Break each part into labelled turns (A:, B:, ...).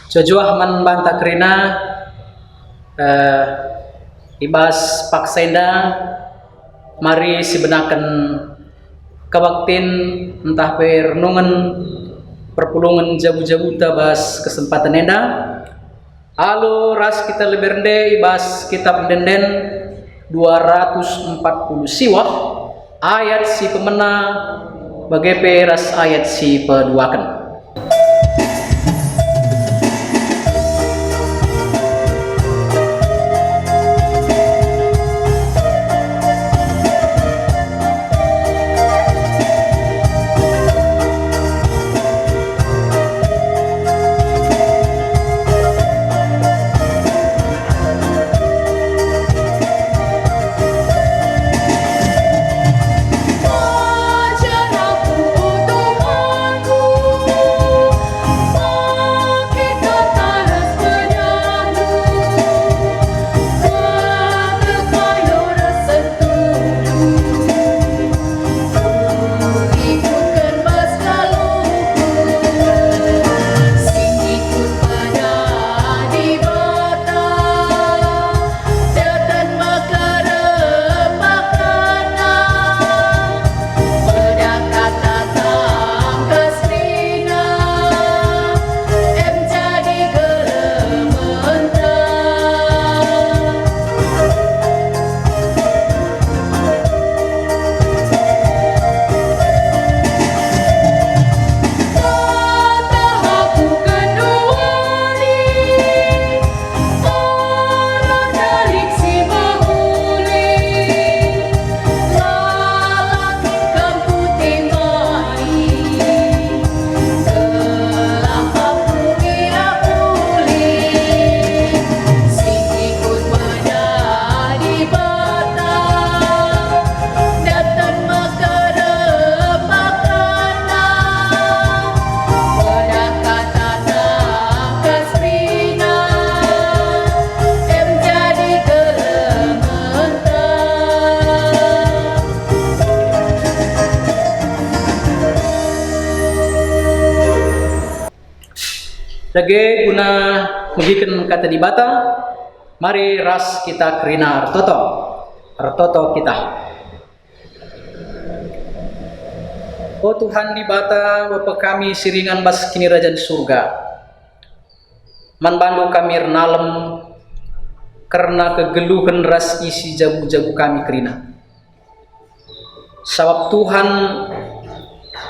A: Jojoah man banta kerina ibas paksenda mari sibenakan kawaktin entah renungan perpulungan jabu-jabu tabas kesempatan enda. Halo ras kita lebernde ibas kitab denden 240 siwah ayat si pemena bagepe ras ayat si peduakan. Dage guna magikan kata di bata, mari ras kita kerina artoto kita. Oh Tuhan di bata, Bapa kami siringan bas kini rajan surga. Man bandu kami renalem karena kegeluhan ras isi jabu-jabu kami kerina. Sabab Tuhan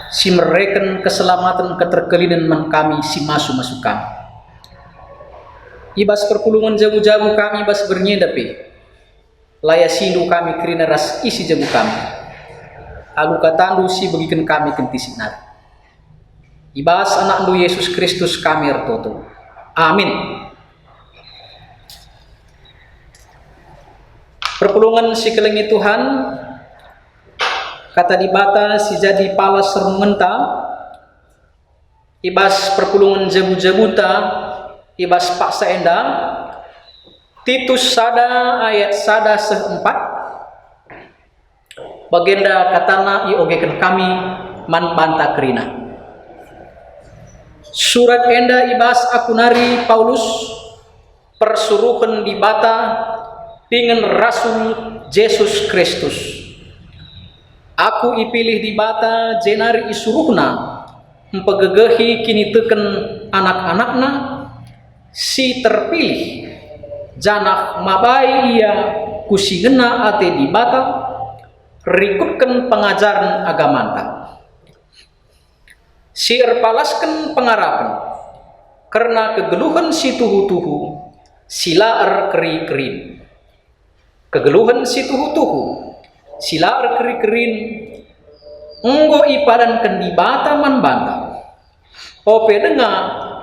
A: si mereken keselamatan keterkelinan man kami si masuk kami. Ibas perpulungan jabu-jabu kami bas bernyedape. Laya sindu kami kerina ras isi jabu kami. Alu katandu si bagikan kami kenti sinar. Ibas anak lu Yesus Kristus kami ertoto. Amin. Perpulungan si kelengi Tuhan kata di bata si jadi palas sermenta ibas perpulungan jabu-jabuta ibas paksa enda Titus sada ayat sada seempat bagenda katana iogekan kami man banta kerina. Surat enda ibas akunari Paulus persuruhan di bata dengan Rasul Yesus Kristus. Aku ipilih di bata jenari isuruhna empegegehi kini teken anak-anakna si terpilih janak mabai ia kusingena ate di bata rikutkan pengajaran agamanta si erpalaskan pengarapan karena kegeluhan si tuhu-tuhu sila keri-kerin kegeluhan si tuhu-tuhu sila keri-kerin enggo ipadan kendi bata man banta ope denga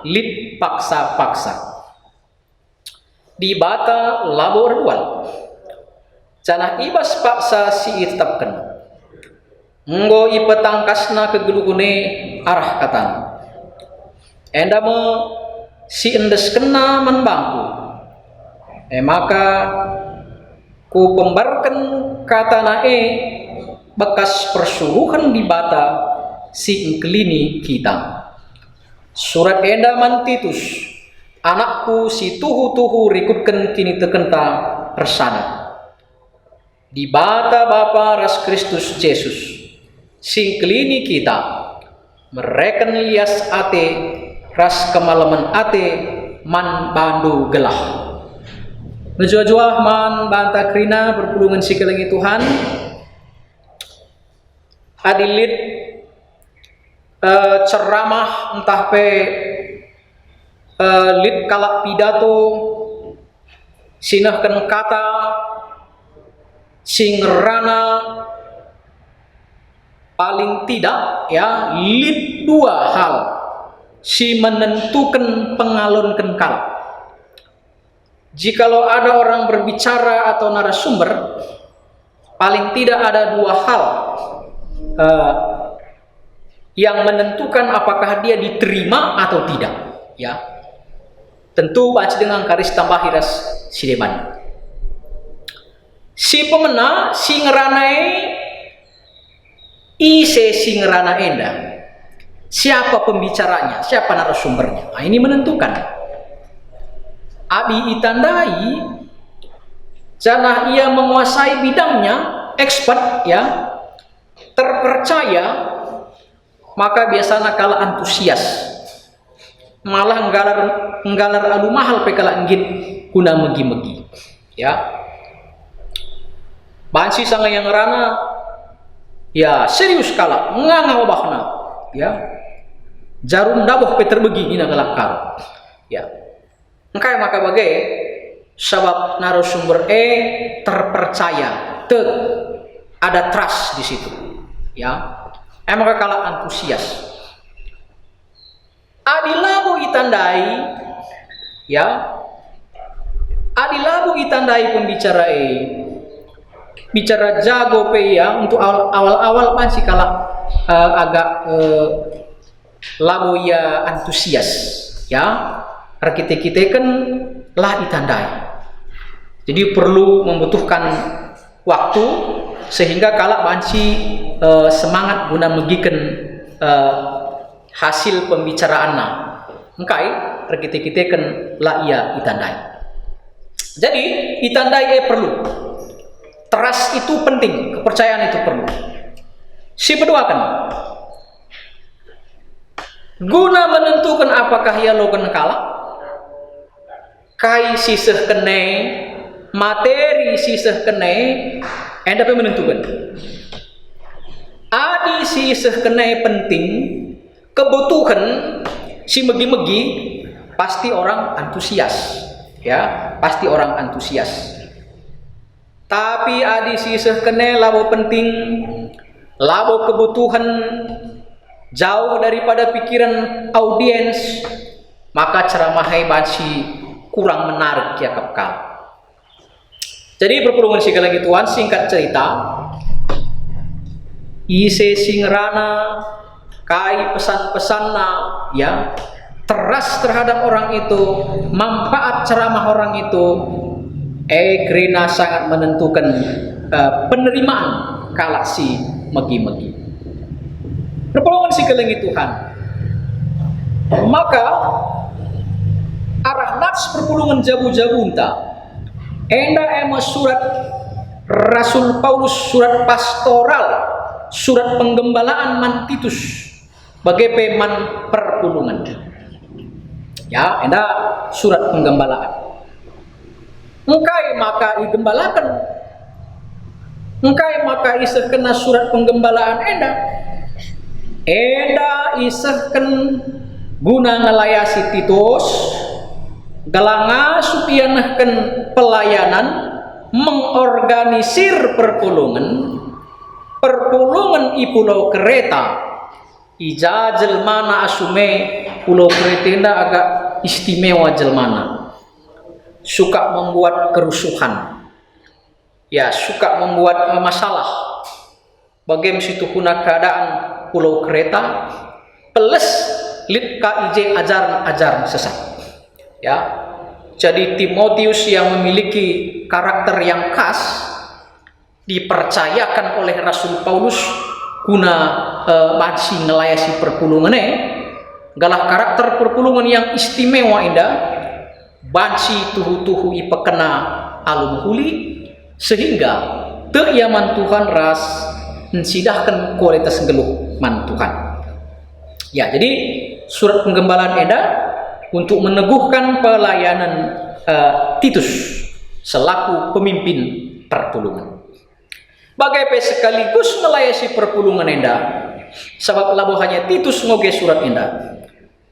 A: lit paksa-paksa di bata labor dual canah ibas paksa si itapkan enggo ipetangkasna kegeluhune arah katan endamo si endes kena man bangku maka ku pembarkan kata nae bekas persuruhan di bata si engkelini kita. Surat enda man Titus anakku si tuhu-tuhu rikutkan kini tekenta resana. Di bata Bapa ras Kristus Yesus, sing kelini kita, mereken lias ate, ras kemalaman ate, man bandu gelah. Menjua-jua man banta krina berpulungan si kelengi Tuhan, adilit ceramah entah pe lit kalak pidato sinahkan kata sing rana paling tidak ya lit dua hal si menentukan pengalunkan kalak. Jikalau ada orang berbicara atau narasumber, paling tidak ada dua hal yang menentukan apakah dia diterima atau tidak, ya. Tentu baca dengan karis tambah hiras sideman. Si pemena si ngeranai ise si ngerana enda. Siapa pembicaranya, siapa narasumbernya. Nah, ini menentukan. Abi itandai jana ia menguasai bidangnya, expert ya, terpercaya, maka biasanya kala antusias, malah nggalar adu mahal pekala enggit guna megi-megi, ya. Bansi sanga yang rana, ya serius kala ngangawabahna, ya. Jarum daboh peter begi nina galakar, ya. Engkai maka bagai sebab narasumber terpercaya, ada trust di situ, ya. Maka kala antusias. Adilabu itandai, ya. Adilabu itandai pembicara bicara jago pe ya untuk awal-awal pansi kala agak labu ya antusias, ya. Kita kan lah itandai. Jadi perlu membutuhkan waktu sehingga kalak banci semangat guna megikan hasil pembicaraan engkai kita kan lah ia itandai. Jadi itandai perlu. Trust itu penting, kepercayaan itu perlu. Si kedua kan guna menentukan apakah ia logan kalak kai sisah kenai materi sisah kenai enda pe menentukan adi sisah kenai penting kebutuhan si megi-megi pasti orang antusias, ya, pasti orang antusias. Tapi adi sisah kenai labo penting labo kebutuhan jauh daripada pikiran audiens, maka ceramahai bansi kurang menarik ya kapkal. Jadi berpulungan segala gituan, singkat cerita, ise singrana kai pesan-pesanna ya teras terhadap orang itu, manfaat ceramah orang itu, Krina sangat menentukan penerimaan kalak si megi-megi. Berpulungan segala Tuhan, maka arah nafs perpulungan jabu-jabunta enda surat Rasul Paulus, surat pastoral, surat penggembalaan mantitus bagai peman perpulungan, ya, enda surat penggembalaan engkai maka digembalakan, engkai maka isah kena surat penggembalaan enda isahkan guna ngelayasi Titus galanga supianahkan pelayanan mengorganisir perpulungan i Pulau Kreta ija jelmana asume Pulau Kreta agak istimewa jelmana, suka membuat kerusuhan, ya, suka membuat masalah bagaimana situ kuna keadaan Pulau Kreta plus lit KIJ ajaran sesat, ya. Jadi Timotius yang memiliki karakter yang khas dipercayakan oleh Rasul Paulus guna masih ngelayasi perpulungan galah karakter perpulungan yang istimewa indah banci tuhu-tuhu ipekena alun huli, sehingga teu ia man Tuhan ras nsidahkan kualitas geluh man Tuhan. Ya, jadi surat penggembalaan eda untuk meneguhkan pelayanan Titus selaku pemimpin perpulungan. Bagai sekaligus melayasi perpulungan enda, sebab labo hanya Titus ngoge surat enda,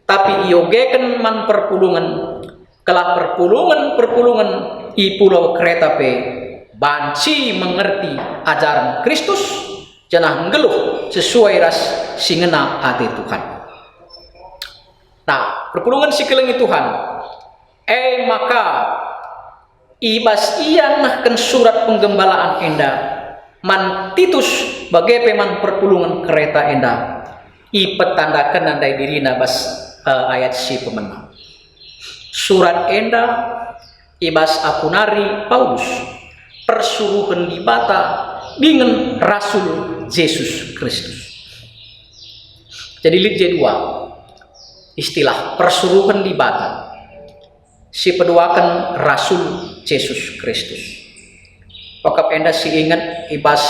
A: tapi iogeken man perpulungan, kelah perpulungan i pulau Kreta pe banci mengerti ajaran Kristus, janah ngeluh sesuai ras singena hati Tuhan. Nah, perpulungan si kelengi Tuhan, maka ibas iyan nahkan surat penggembalaan enda, man Titus bagai peman perpulungan Kreta enda, i petandakan nandai dirina bas ayat si pemenang. Surat enda ibas apunari Paulus persuruhan di bata dengan Rasul Yesus Kristus. Jadi lihat J2 istilah persuruhan di bata si peduakan Rasul Yesus Kristus. Wakap enda si ingat ibas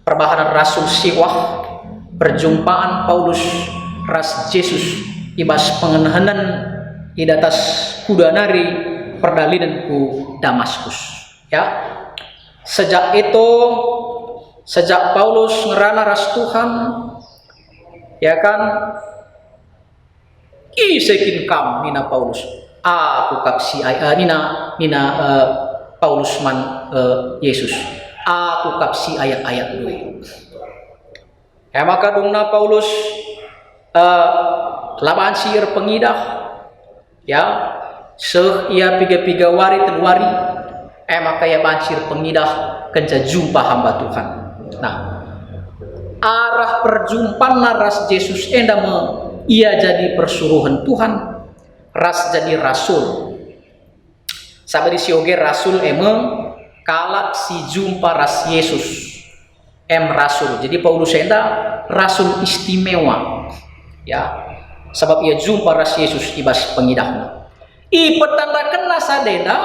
A: perbahanan Rasul siwah perjumpaan Paulus ras Yesus ibas pengenahanan idatas kuda nari perdalinan ku Damaskus. Ya, sejak Paulus ngerana ras Tuhan, ya kan, sekin kam nina Paulus, aku kapsi nina Paulus man Yesus, aku kapsi ayat-ayat dulu. Maka dungna Paulus laban siir pengidah, ya, ia piga-piga wari telwari, maka ya bancir pengidah kenca jumpa hamba Tuhan. Nah, arah perjumpaan ras Yesus enda ia jadi persuruhan Tuhan, ras jadi rasul. Sabar sioge rasul kalak si jumpa ras Yesus rasul. Jadi Paulus enda rasul istimewa, ya, sebab ia jumpa ras Yesus ibas pengidahna. I petandakan nasadena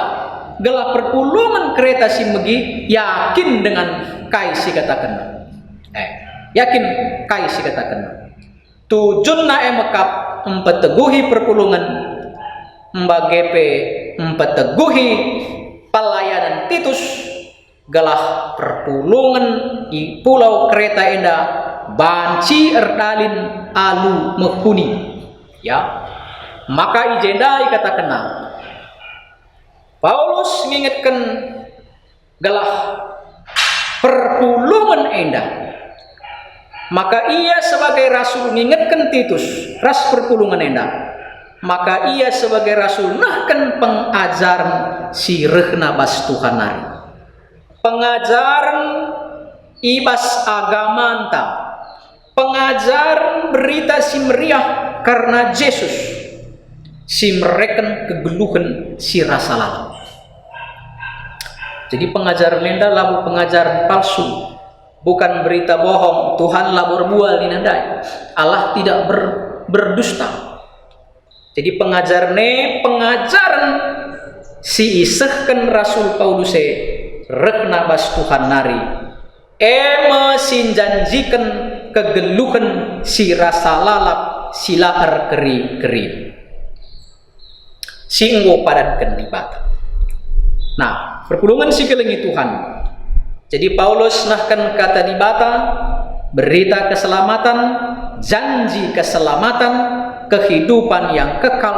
A: gelah perpulungan Kreta si megi yakin dengan kai si katakan. Yakin kai si katakan. Tujunna mekap empeteguhi perpulungan mbagepe empeteguhi pelayanan Titus gelah perpulungan di pulau Kreta enda banci erdalin alu menghuni, ya. Maka ijenda katakan Paulus mengingatkan gelah perpulungan enda, maka ia sebagai rasul mengingatkan Titus ras perpulungan enda, maka ia sebagai rasul nahkan pengajaran si rehna bas Tuhanari, pengajaran ibas agama anta, pengajaran berita si meriah karena Yesus, si mereken kegeluhan si rasa lalu. Jadi pengajaran enda labu pengajaran palsu, bukan berita bohong. Tuhan labur bual dinandai, Allah tidak berdusta. Jadi pengajaran si isehkan Rasul Paulus rekna bas Tuhan nari, mesinjanjikan kegeluhan si rasa lalap sila keri singgo padankan di bata. Nah, perpulungan si kelengi Tuhan. Jadi Paulus nahkan kata di bata, berita keselamatan, janji keselamatan, kehidupan yang kekal,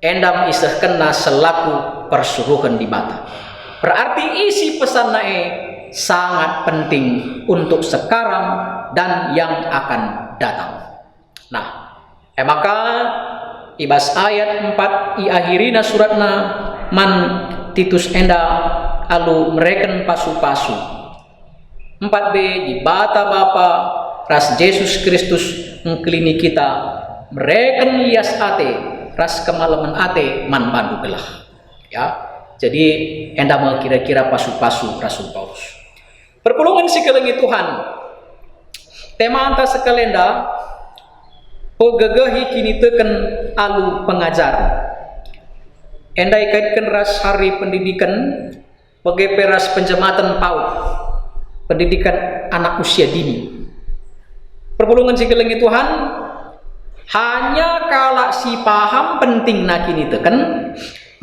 A: endam iseh kena selaku persuruhan di bata. Berarti isi pesan nae sangat penting untuk sekarang dan yang akan datang. Nah, maka ibas ayat 4 akhirina suratna man Titus enda alu mereken pasu-pasu 4b di bata Bapa ras Yesus Kristus mengkelini kita mereken lias ate ras kemalaman ate man bandu gelah, ya. Jadi enda mau kira-kira pasu-pasu Rasul Paulus. Perpulungan si kelengi Tuhan, tema anta sekalenda pegegehi kini teken alu pengajar. Endai kaitkan ras hari pendidikan bagai peras penjematan PAUD, pendidikan anak usia dini. Perpulungan si kelengi Tuhan, hanya kalau si paham penting nak kini teken,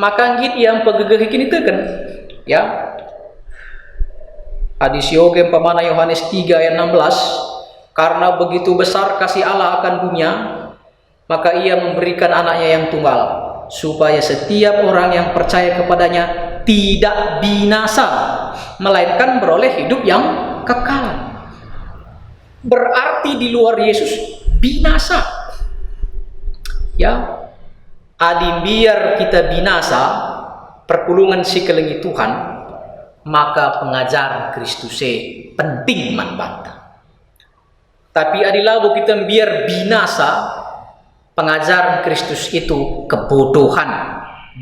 A: maka git yang pegegeh kini teken, ya. Hadis yoga pemana Yohanes 3 ayat 16, karena begitu besar kasih Allah akan dunia, maka ia memberikan anaknya yang tunggal, supaya setiap orang yang percaya kepadanya tidak binasa, melainkan beroleh hidup yang kekal. Berarti di luar Yesus binasa. Ya, adi biar kita binasa, perpulungan si kelengi Tuhan, maka pengajaran Kristus penting manbanta. Tapi adilah kita biar binasa, pengajaran Kristus itu kebodohan,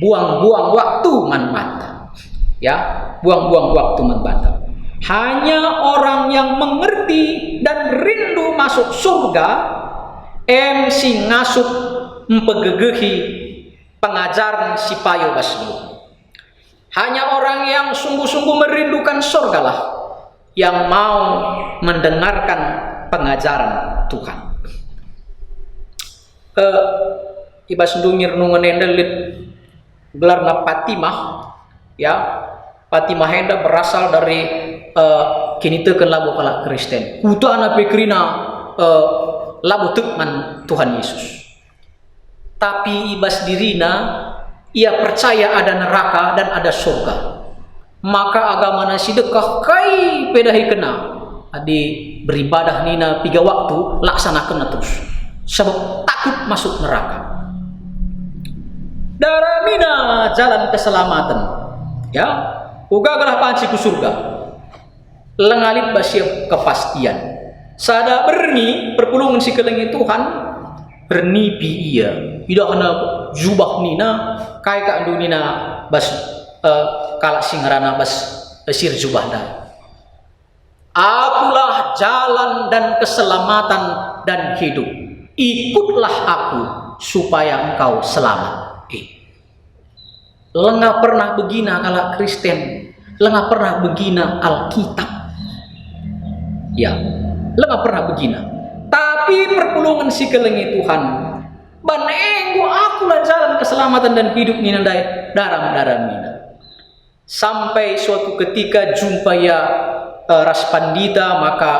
A: buang-buang waktu manbanta. Ya, buang-buang waktu manbanta. Hanya orang yang mengerti dan rindu masuk surga, si ngasup mempegegehi pengajaran si payo baslu. Hanya orang yang sungguh-sungguh merindukan surga lah yang mau mendengarkan pengajaran Tuhan. Iba sendungir nungan endelit gelarna Fatimah, ya. Fatimah henda berasal dari kini teken lagu kalak Kristen. Kuta anak pikrina lagu tekman Tuhan Yesus. Tapi ibas dirina ia percaya ada neraka dan ada surga. Maka agama nasi dekah kai pedahi kena. Adi beribadah nina 3 waktu laksanakan terus. Sebab takut masuk neraka. Daramina jalan keselamatan. Ya, ugagalah panci ku surga. Lengalit basyep kepastian. Sada berni perpulungan si kelengi Tuhan bernipi ia. Tidak kena jubah nina kai ka andu nina bas kalak singarana bas sir jubah dah. Akulah jalan dan keselamatan dan hidup. Ikutlah aku supaya engkau selamat. Lengah pernah begina kalak Kristen, lengah pernah begina Alkitab. Ya, lengah pernah begina. Tapi perpulungan si kelengi Tuhan, banenggo akulah jalan keselamatan dan hidup nina daram nina. Sampai suatu ketika jumpa ya ras pandita, maka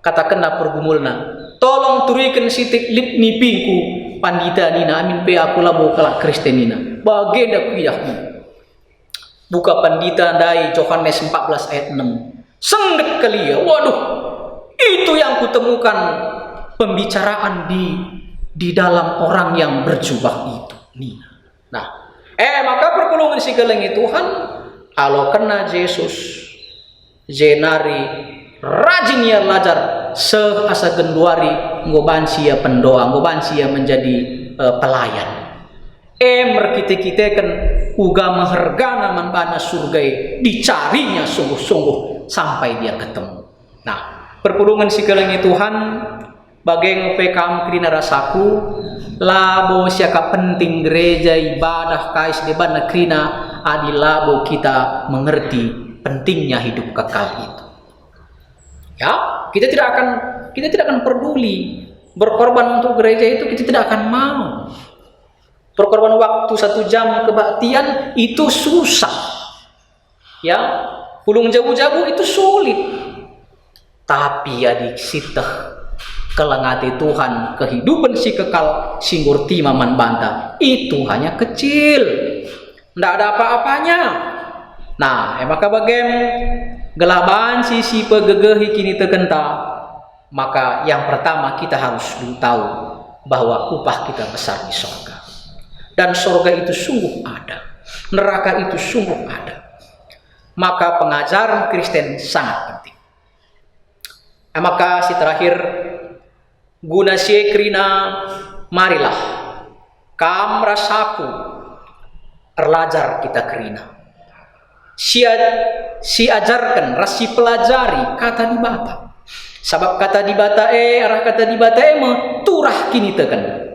A: katakanlah pergumulna, tolong turikan sitik lip nipingku pandita nina amin pe aku labo kalak Kristen nina bagenda kuyahmu. Buka pandita dari Yohanes 14 ayat 6. Sengget kali ya, waduh, itu yang kutemukan pembicaraan di dalam orang yang berjubah itu nina. Nah, maka perpulungan si kelengi Tuhan, kalau kena Yesus jenari rajin ya lajar seasa genduari ngoban sia pendoa, ngoban sia menjadi pelayan. Merkite-kite kan uga menghargana manbana surga, dicarinya sungguh-sungguh sampai dia ketemu. Nah, perpulungan si kelengi Tuhan bageng pekam krina rasaku labo siaka penting gereja ibadah kais deban krina adi labo kita mengerti pentingnya hidup kekal itu. Ya, kita tidak akan peduli berkorban untuk gereja itu, kita tidak akan mau. Berkorban waktu 1 jam kebaktian itu susah. Ya, pulung jabu-jabu itu sulit. Tapi adik sitah kelengati Tuhan, kehidupan si kekal singgurti maman banta itu hanya kecil, tidak ada apa-apanya. Nah, maka bagian gelaban si pegegehi kini terkenta. Maka yang pertama kita harus dulu tahu bahwa upah kita besar di surga, dan surga itu sungguh ada, neraka itu sungguh ada. Maka pengajaran Kristen sangat penting. Maka si terakhir guna krina marilah kam rasaku erlajar kita kerina. Si ajarkan rasi pelajari kata dibata. Sebab kata dibata arah kata dibata turah kini tekan.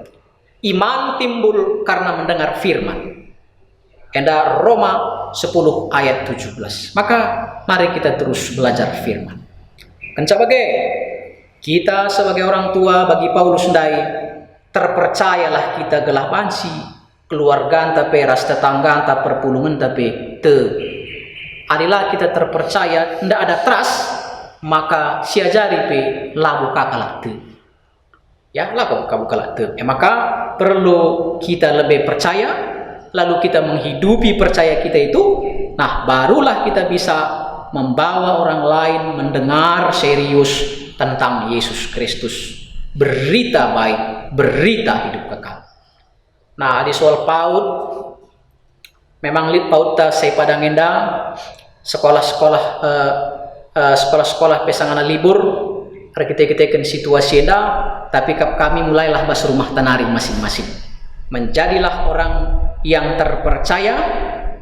A: Iman timbul karena mendengar firman. Enda Roma 10 ayat 17. Maka mari kita terus belajar firman. Kenca bagai kita sebagai orang tua bagi Paulus ndai, terpercayalah kita gelah bansi keluarga anta peras tetangga anta perpulungan tapi adilah kita terpercaya ndak ada trust, maka siajari pe labu kakalak te ya labu kakalak te maka perlu kita lebih percaya, lalu kita menghidupi percaya kita itu, nah barulah kita bisa membawa orang lain mendengar serius tentang Yesus Kristus, berita baik, berita hidup kekal. Nah di soal PAUD memang lit PAUD ta saya padang endang sekolah-sekolah pesangan libur kita situasi enda, tapi kami mulailah bas rumah tanari masing-masing. Menjadilah orang yang terpercaya,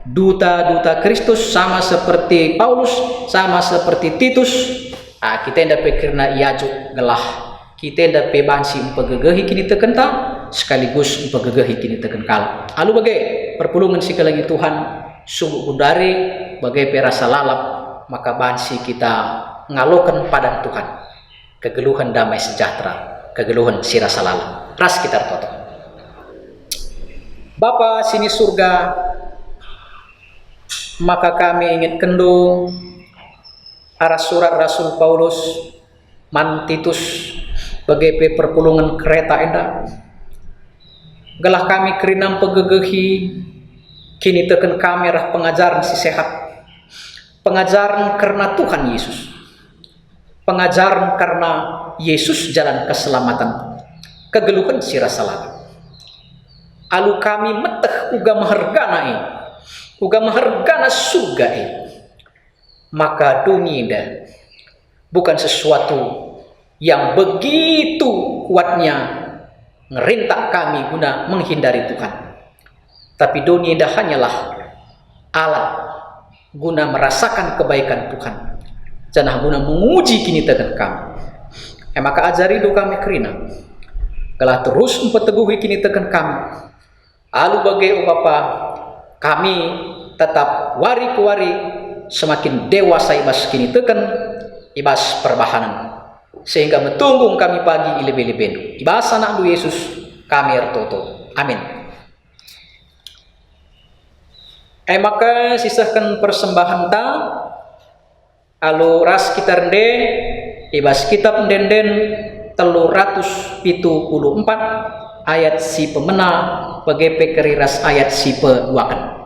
A: duta-duta Kristus, sama seperti Paulus, sama seperti Titus. Kita ndak pikirna iajuk gelah, kita ndak pebansi umpagegehi kini tekenta, sekaligus umpagegehi kini teken kala. Alu bagai perpulungan sikalangi Tuhan subuh udare bagai perasa lalap, maka bansi kita ngalokan padan Tuhan, kegeluhan damai sejahtera, kegeluhan sirasa lalap. Ras kita toto. Bapa sini surga, maka kami ingin kendo arah surat Rasul Paulus man Titus bagai perpulungan kereta enda gelah kami kerinam pegegehi kini teken kami rah pengajaran si sehat, pengajaran karena Tuhan Yesus, pengajaran karena Yesus jalan keselamatan, kegeluhan si rasa lalap. Alu kami meteh uga mahargana surga maka dunia bukan sesuatu yang begitu kuatnya ngerintak kami guna menghindari Tuhan, tapi dunia hanyalah alat guna merasakan kebaikan Tuhan, janah guna menguji kini tekan kami. Maka ajari do kami kerina galah terus mempeteguhi kini tekan kami. Alu bagai Bapa, kami tetap wari ke wari semakin dewasa ibas kini tekan ibas perbahanan, sehingga metunggung kami pagi ilebe-lebe ibas anak du Yesus kami ertoto. Amin. Maka sisakan persembahan ta alu ras kita rende ibas kitab denden 374 ayat si pemena bagai pekeriras ayat si pewakan.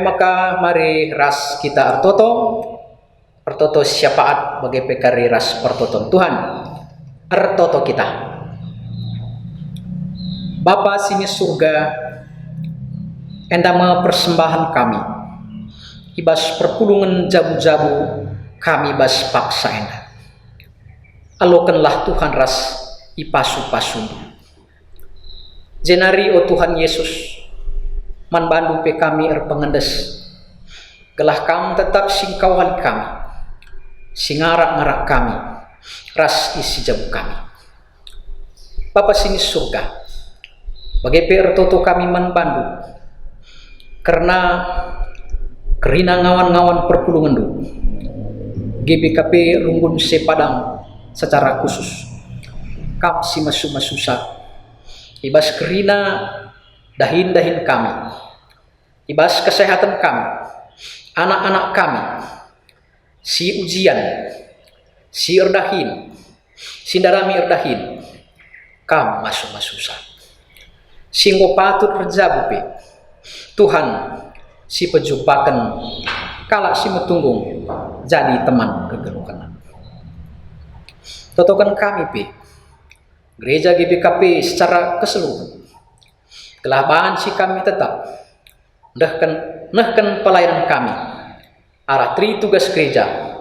A: Maka mari ras kita artoto syafaat bagi pekari ras pertoton Tuhan artoto kita. Bapa sini surga, enda persembahan kami, ibas perpulungan jabu-jabu kami bas paksa enda. Alokanlah Tuhan ras ipasu-pasu. Jenari o Tuhan Yesus, man bandu pe kami pengendes, gelah kamu tetap singkawali kami, singarak-ngarak kami, ras isi jabu kami. Bapa sini surga, bagai toto kami man bandu, karena kerina ngawan-ngawan perpulungan du, GBKP Runggun Sepadang secara khusus, kap si masu-masusa, ibas kerina dahin-dahin kami, ibas kesehatan kami, anak-anak kami, si ujian, si erdahin, si darami erdahin, kam masu-masusa. Singgo patut rejabu pe, Tuhan si pejumpakan kala si metunggung jadi teman kegelukan. Totokan kami pe, gereja GBKP secara keseluruhan, kelabahan si kami tetap nehkan pelayanan kami arah tri tugas gereja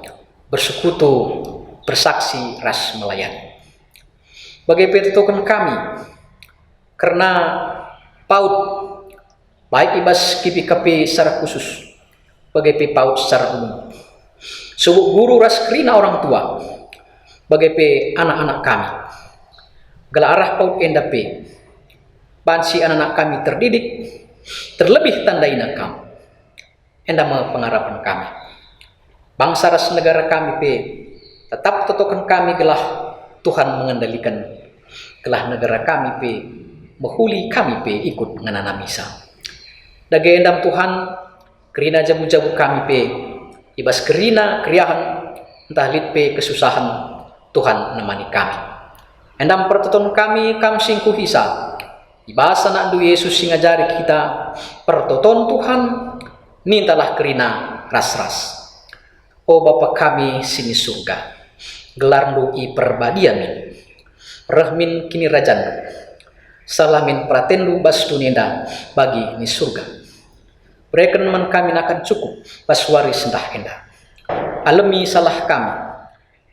A: bersekutu bersaksi ras melayani. Bagai totokan kami karena paut baik ibas GBKP secara khusus, bagai paut secara umum, subuk guru ras kerina orang tua, bagai anak-anak kami, gala arah paut enda bansi anak-anak kami terdidik, terlebih tandai nakam, enda pengarapan kami, bangsa ras negara kami tetap totokan kami gelah Tuhan mengendalikan, gelah negara kami mahuli kami ikut nganana misa. Dage endam Tuhan kerina jabu-jabu kami ibas kerina kriahan entah lit kesusahan Tuhan nemani kami. Endam pertoton kami kam singku hisa ibas anak du Yesus singajari kita pertoton Tuhan mintalah kerina ras-ras. O Bapa kami sini surga, gelarndu i perbadiamin, rahmin kini rajandu, salamin pratendu bas dunenda bagi ni surga. Berikan man kami akan cukup bas waris sendah endah. Alami salah kami,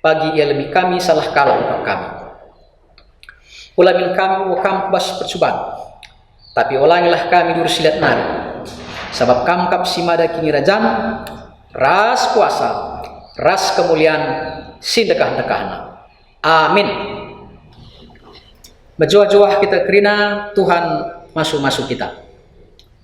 A: bagi alami kami salah kalah kami. Ulamin kami wakam bas percobaan, tapi ulangilah kami dursilat nari. Sebab kam kap simada kini rajan, ras kuasa, ras kemuliaan, sindekah-dekahna. Amin. Berjuah-juah kita kerina Tuhan masuk-masuk kita.